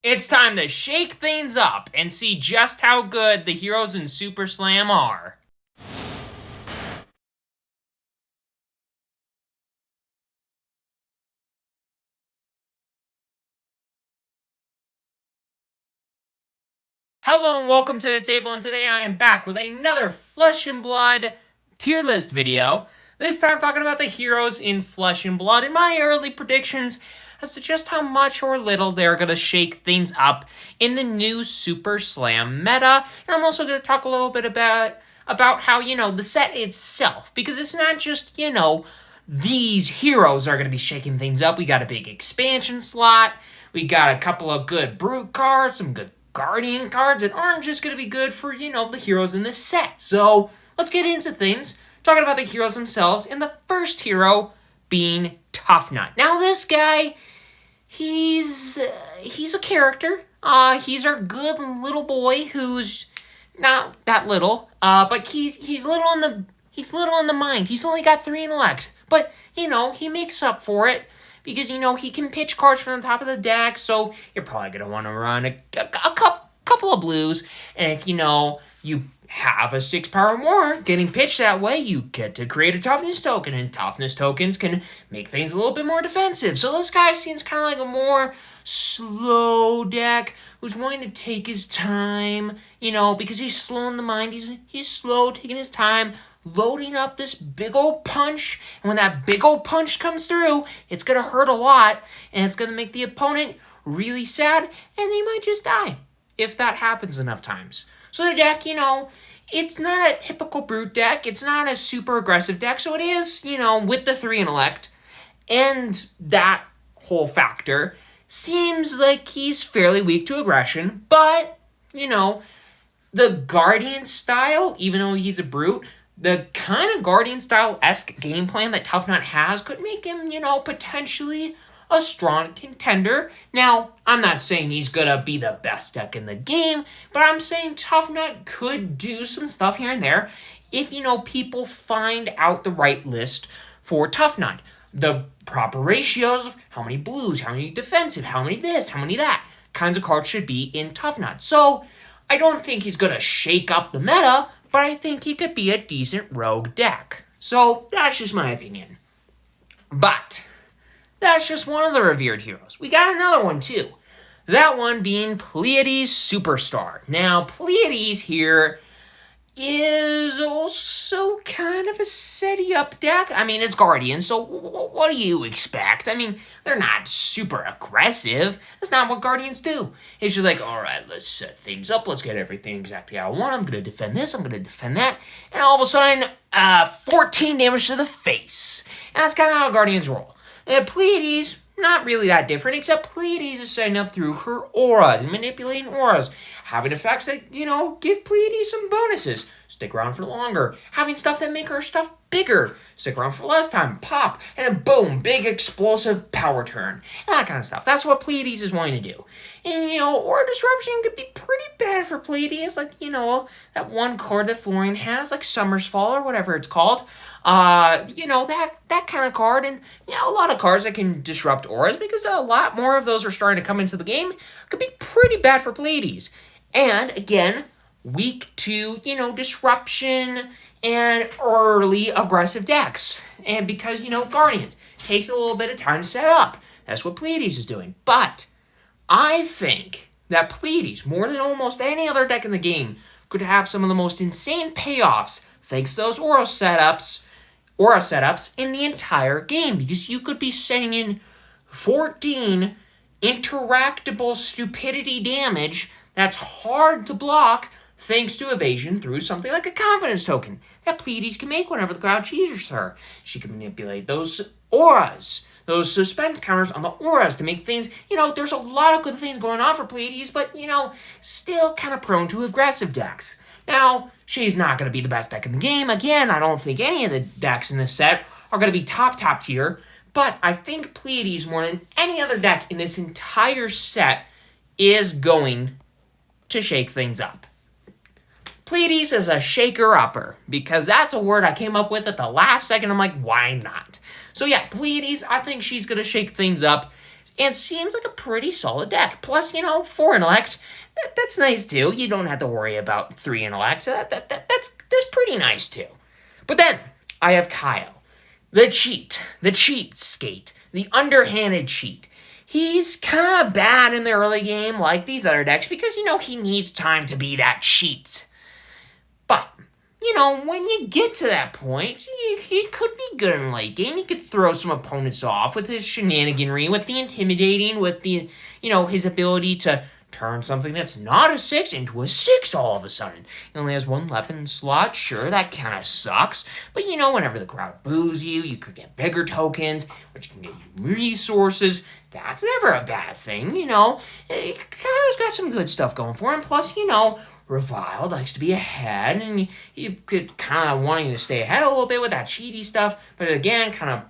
It's time to shake things up and see just how good the heroes in Super Slam are. Hello and welcome to the table, and today I am back with another Flesh and Blood tier list video. This time talking about the heroes in Flesh and Blood and my early predictions as to just how much or little they're going to shake things up in the new Super Slam meta. And I'm also going to talk a little bit about how, the set itself, because it's not just, these heroes are going to be shaking things up. We got a big expansion slot. We got a couple of good Brute cards, some good Guardian cards that aren't just going to be good for, the heroes in this set. So let's get into things, talking about the heroes themselves, and the first hero being Tough Nut. Now this guy, he's a character. He's our good little boy who's not that little, but he's little on the mind. He's only got 3 intellect, but he makes up for it because he can pitch cards from the top of the deck. So you're probably gonna want to run a couple of blues, and if you have a 6 power more getting pitched that way, you get to create a toughness token, and toughness tokens can make things a little bit more defensive. So this guy seems kind of like a more slow deck who's wanting to take his time, because he's slow in the mind. He's slow, taking his time, loading up this big old punch, and when that big old punch comes through, it's gonna hurt a lot, and it's gonna make the opponent really sad, and they might just die if that happens enough times. So the deck, it's not a typical Brute deck. It's not a super aggressive deck. So it is, with the 3 intellect and that whole factor, seems like he's fairly weak to aggression. But, the Guardian style, even though he's a Brute, the kind of Guardian style-esque game plan that Tough Nut has could make him, potentially a strong contender. Now, I'm not saying he's gonna be the best deck in the game, but I'm saying Tough Nut could do some stuff here and there if, people find out the right list for Tough Nut. The proper ratios of how many blues, how many defensive, how many this, how many that kinds of cards should be in Tough Nut. So, I don't think he's gonna shake up the meta, but I think he could be a decent rogue deck. So, that's just my opinion. But that's just one of the revered heroes. We got another one too. That one being Pleiades Superstar. Now, Pleiades here is also kind of a SETI up deck. I mean, it's Guardian, so what do you expect? I mean, they're not super aggressive. That's not what Guardians do. It's just like, all right, let's set things up. Let's get everything exactly how I want. I'm going to defend this. I'm going to defend that. And all of a sudden, 14 damage to the face. And that's kind of how Guardians roll. Pleiades, not really that different, except Pleiades is setting up through her auras and manipulating auras, having effects that, give Pleiades some bonuses. Stick around for longer. Having stuff that make her stuff bigger. Stick around for less time. Pop. And then boom, big explosive power turn. And that kind of stuff. That's what Pleiades is wanting to do. And, Aura Disruption could be pretty bad for Pleiades. Like, that one card that Florian has, like Summer's Fall or whatever it's called. That kind of card. And, a lot of cards that can disrupt auras, because a lot more of those are starting to come into the game, could be pretty bad for Pleiades. And, again, weak to, disruption and early aggressive decks. And because, Guardians takes a little bit of time to set up. That's what Pleiades is doing. But I think that Pleiades, more than almost any other deck in the game, could have some of the most insane payoffs thanks to those aura setups in the entire game. Because you could be sending in 14 interactable stupidity damage that's hard to block thanks to evasion through something like a confidence token that Pleiades can make whenever the crowd cheers her. She can manipulate those auras, those suspense counters on the auras to make things, there's a lot of good things going on for Pleiades, but, still kind of prone to aggressive decks. Now, she's not going to be the best deck in the game. Again, I don't think any of the decks in this set are going to be top tier, but I think Pleiades, more than any other deck in this entire set, is going to shake things up. Pleiades is a shaker-upper, because that's a word I came up with at the last second. I'm like, why not? So yeah, Pleiades, I think she's going to shake things up. and seems like a pretty solid deck. Plus, 4 intellect, that's nice too. You don't have to worry about 3 intellect. That's pretty nice too. But then, I have Kyle. The cheapskate, the underhanded cheat. He's kind of bad in the early game like these other decks because, he needs time to be that cheat. But, when you get to that point, he could be good in late game. He could throw some opponents off with his shenaniganry, with the intimidating, with the, his ability to turn something that's not a 6 into a 6 all of a sudden. He only has 1 weapon slot. Sure, that kind of sucks. But, whenever the crowd boos you, you could get bigger tokens, which can get you resources. That's never a bad thing, Kyle's got some good stuff going for him. Plus, Reviled likes to be ahead, and you could kind of wanting to stay ahead a little bit with that cheaty stuff, but again, kind of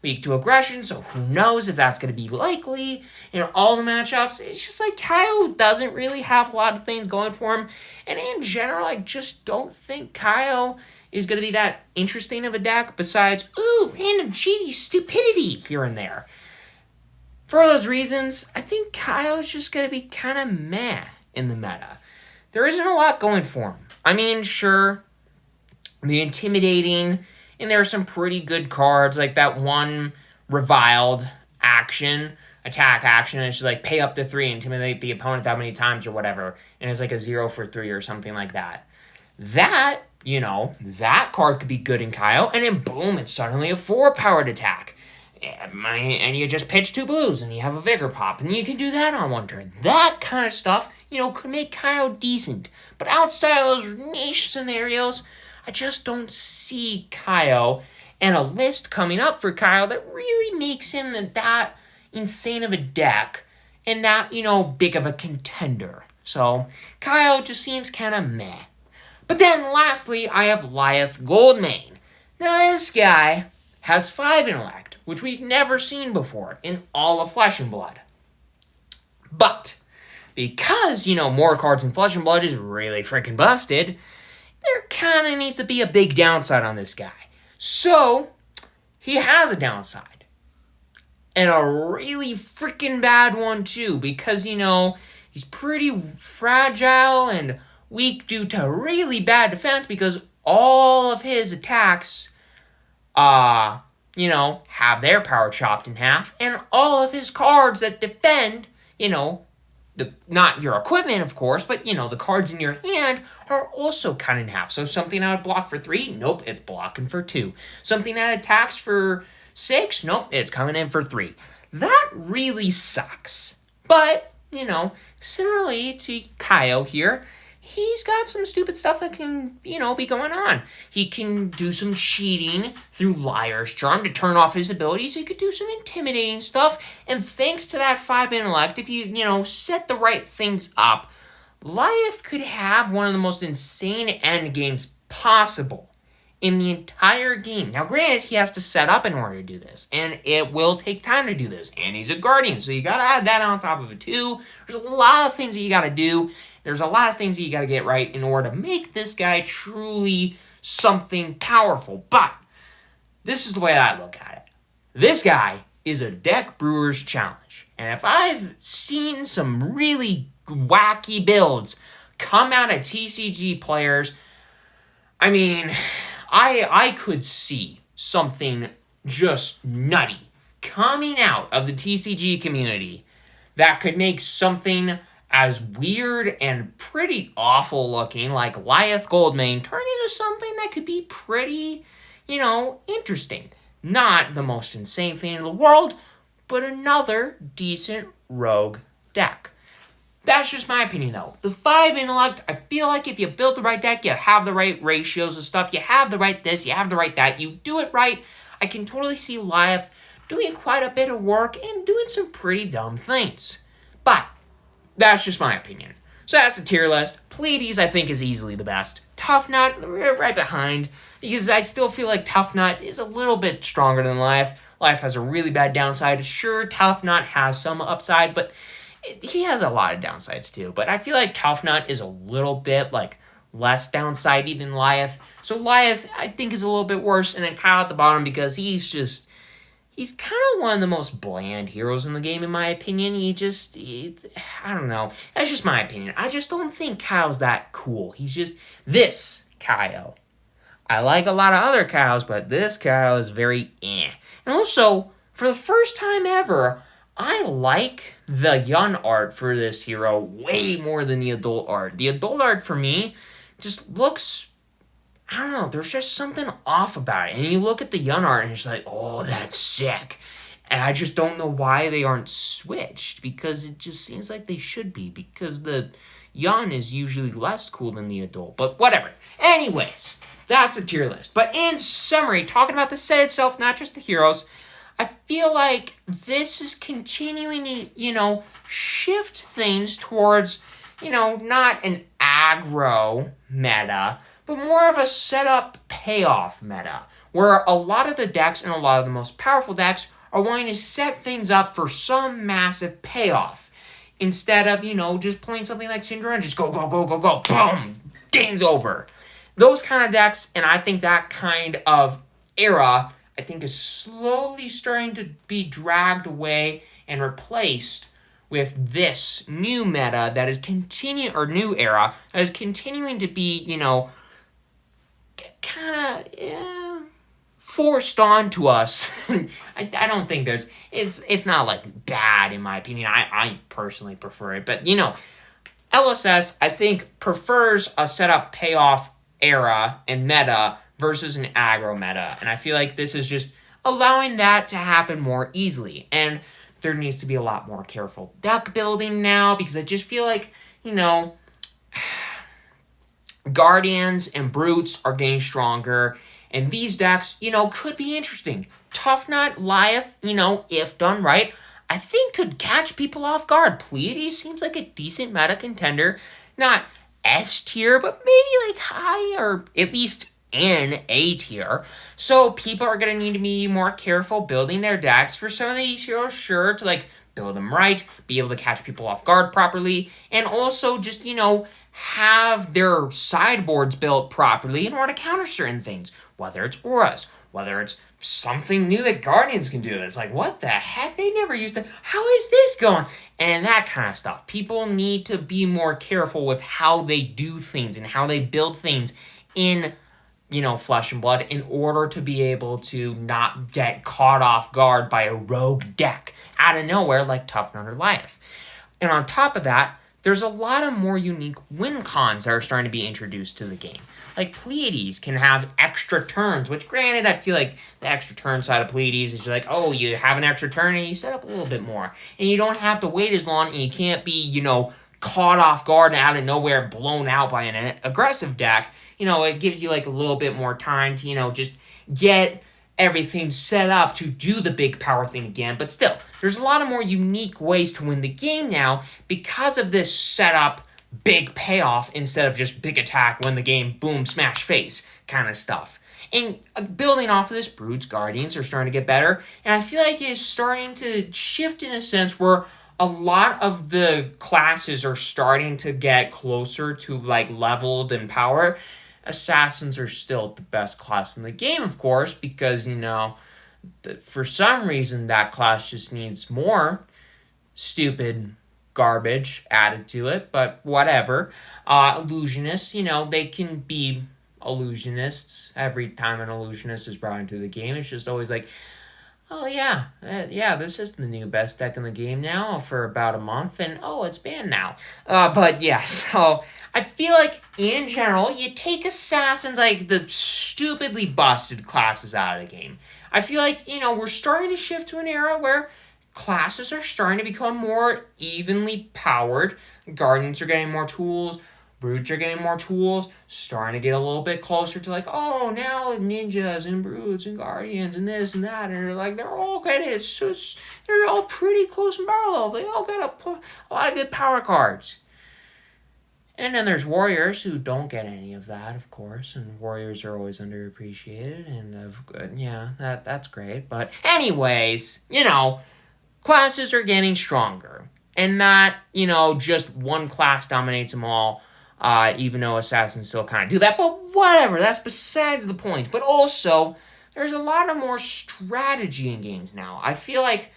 weak to aggression, so who knows if that's going to be likely in all the matchups. It's just like Kyle doesn't really have a lot of things going for him, and in general, I just don't think Kyle is going to be that interesting of a deck besides, random cheaty stupidity here and there. For those reasons, I think Kyle's just going to be kind of meh in the meta. There isn't a lot going for him. I mean, sure, the intimidating, and there are some pretty good cards, like that one reviled attack action, it's just like pay up to 3, intimidate the opponent that many times or whatever, and it's like a 0 for 3 or something like that. That, that card could be good in Kyle, and then boom, it's suddenly a 4-powered attack. And you just pitch 2 blues, and you have a Vigor Pop, and you can do that on 1 turn. That kind of stuff, could make Kyle decent. But outside of those niche scenarios, I just don't see Kyle and a list coming up for Kyle that really makes him that insane of a deck and that, big of a contender. So, Kyle just seems kind of meh. But then, lastly, I have Lyeth Goldmane. Now, this guy has 5 intellect, which we've never seen before in all of Flesh and Blood. But because, more cards in Flesh and Blood is really freaking busted, there kind of needs to be a big downside on this guy. So, he has a downside. And a really freaking bad one, too, because, he's pretty fragile and weak due to really bad defense because all of his attacks, have their power chopped in half, and all of his cards that defend, not your equipment, of course, but, the cards in your hand are also cut in half. So something that would block for 3, nope, it's blocking for 2. Something that attacks for 6, nope, it's coming in for 3. That really sucks. But, similarly to Kyle here, he's got some stupid stuff that can, be going on. He can do some cheating through Liar's Charm to turn off his abilities. He could do some intimidating stuff. And thanks to that 5 intellect, if you, set the right things up, Lyeth could have one of the most insane end games possible in the entire game. Now, granted, he has to set up in order to do this, and it will take time to do this. And he's a Guardian, so you gotta add that on top of it, too. There's a lot of things that you gotta do. There's a lot of things that you got to get right in order to make this guy truly something powerful. But this is the way I look at it. This guy is a Deck Brewer's Challenge. And if I've seen some really wacky builds come out of TCG players, I mean, I could see something just nutty coming out of the TCG community that could make something as weird and pretty awful looking like Lyeth Goldmane turn into something that could be pretty, interesting. Not the most insane thing in the world, but another decent rogue deck. That's just my opinion, though. The 5 intellect, I feel like if you build the right deck, you have the right ratios of stuff, you have the right this, you have the right that, you do it right, I can totally see Lyeth doing quite a bit of work and doing some pretty dumb things. But that's just my opinion. So that's the tier list. Pleiades, I think, is easily the best. Tough Nut, right behind, because I still feel like Tough Nut is a little bit stronger than Lyeth. Lyeth has a really bad downside. Sure, Tough Nut has some upsides, but he has a lot of downsides too. But I feel like Tough Nut is a little bit, less downsidey than Lyeth. So Lyeth, I think, is a little bit worse, and then Kyle at the bottom because he's he's kind of one of the most bland heroes in the game, in my opinion. I don't know. That's just my opinion. I just don't think Kyle's that cool. He's just this Kyle. I like a lot of other Kyles, but this Kyle is very eh. And also, for the first time ever, I like the young art for this hero way more than the adult art. The adult art for me just looks, I don't know, there's just something off about it. And you look at the young art and it's like, oh, that's sick. And I just don't know why they aren't switched, because it just seems like they should be, because the young is usually less cool than the adult. But whatever. Anyways, that's the tier list. But in summary, talking about the set itself, not just the heroes, I feel like this is continuing to, shift things towards, not an aggro meta, but more of a setup payoff meta, where a lot of the decks and a lot of the most powerful decks are wanting to set things up for some massive payoff, instead of, just playing something like Syndra and just go, go, go, go, go, boom, game's over. Those kind of decks, and I think that kind of era, I think, is slowly starting to be dragged away and replaced with this new meta that is new era that is continuing to be, kind of forced onto us. I don't think it's not like bad in my opinion. I personally prefer it, but LSS I think prefers a setup payoff era and meta versus an aggro meta, and I feel like this is just allowing that to happen more easily. And there needs to be a lot more careful deck building now, because I just feel like, Guardians and Brutes are getting stronger, and these decks, could be interesting. Tough Nut, Lyeth, if done right, I think could catch people off guard. Pleiades seems like a decent meta contender. Not S tier, but maybe like high, or at least in A tier. So people are going to need to be more careful building their decks for some of these heroes, sure, to build them right, be able to catch people off guard properly, and also just, have their sideboards built properly in order to counter certain things, whether it's auras, whether it's something new that Guardians can do. That's like, what the heck? They never used to. How is this going? And that kind of stuff. People need to be more careful with how they do things and how they build things in, Flesh and Blood, in order to be able to not get caught off guard by a rogue deck out of nowhere like Tough Nut or Lyeth. And on top of that, there's a lot of more unique win cons that are starting to be introduced to the game. Like Pleiades can have extra turns, which granted, I feel like the extra turn side of Pleiades is like, oh, you have an extra turn and you set up a little bit more. And you don't have to wait as long, and you can't be, caught off guard and out of nowhere blown out by an aggressive deck. It gives you a little bit more time to, just get everything set up to do the big power thing again. But still, there's a lot of more unique ways to win the game now because of this setup big payoff instead of just big attack, win the game, boom, smash face kind of stuff. And building off of this, Brutes, Guardians are starting to get better, and I feel like it's starting to shift in a sense where a lot of the classes are starting to get closer to leveled in power. Assassins are still the best class in the game, of course, because, for some reason that class just needs more stupid garbage added to it, but whatever. Illusionists, they can be illusionists. Every time an illusionist is brought into the game, it's just always like, oh yeah, this is the new best deck in the game now for about a month, and it's banned now. But yeah, so I feel like in general, you take Assassins, the stupidly busted classes out of the game. I feel like, we're starting to shift to an era where classes are starting to become more evenly powered. Guardians are getting more tools. Brutes are getting more tools. Starting to get a little bit closer to now ninjas and Brutes and Guardians and this and that. And they're all they're all pretty close in power level. They all got a lot of good power cards. And then there's Warriors who don't get any of that, of course, and Warriors are always underappreciated, and that's great. But anyways, classes are getting stronger, and not, just one class dominates them all, even though Assassins still kind of do that, but whatever, that's besides the point. But also, there's a lot of more strategy in games now. I feel like,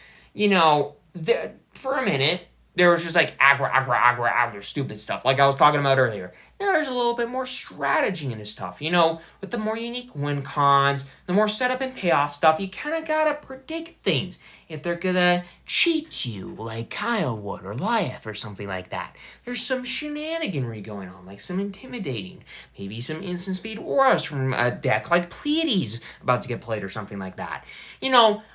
for a minute, there was just like aggro, stupid stuff, like I was talking about earlier. Now there's a little bit more strategy in this stuff. With the more unique win cons, the more setup and payoff stuff, you kind of gotta predict things. If they're gonna cheat you, like Kyle would, or Lyeth, or something like that. There's some shenaniganry going on, like some intimidating. Maybe some instant speed auras from a deck like Pleiades about to get played, or something like that.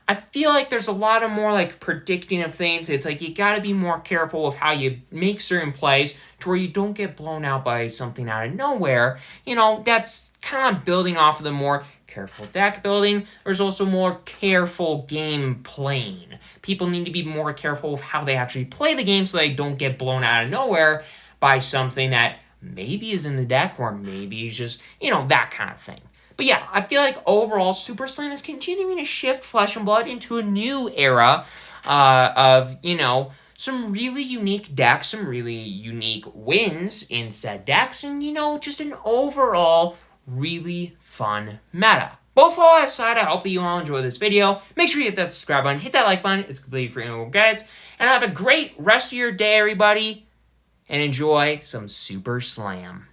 I feel like there's a lot of more like predicting of things. It's like you gotta be more careful with how you make certain plays to where you don't get blown out by something out of nowhere. That's kind of building off of the more careful deck building. There's also more careful game playing. People need to be more careful with how they actually play the game so they don't get blown out of nowhere by something that maybe is in the deck or maybe is just, that kind of thing. But yeah, I feel like overall Super Slam is continuing to shift Flesh and Blood into a new era of, some really unique decks, some really unique wins in said decks, and, just an overall really fun meta. Both all aside, I hope that you all enjoy this video. Make sure you hit that subscribe button, hit that like button. It's completely free and guides. And have a great rest of your day, everybody. And enjoy some Super Slam.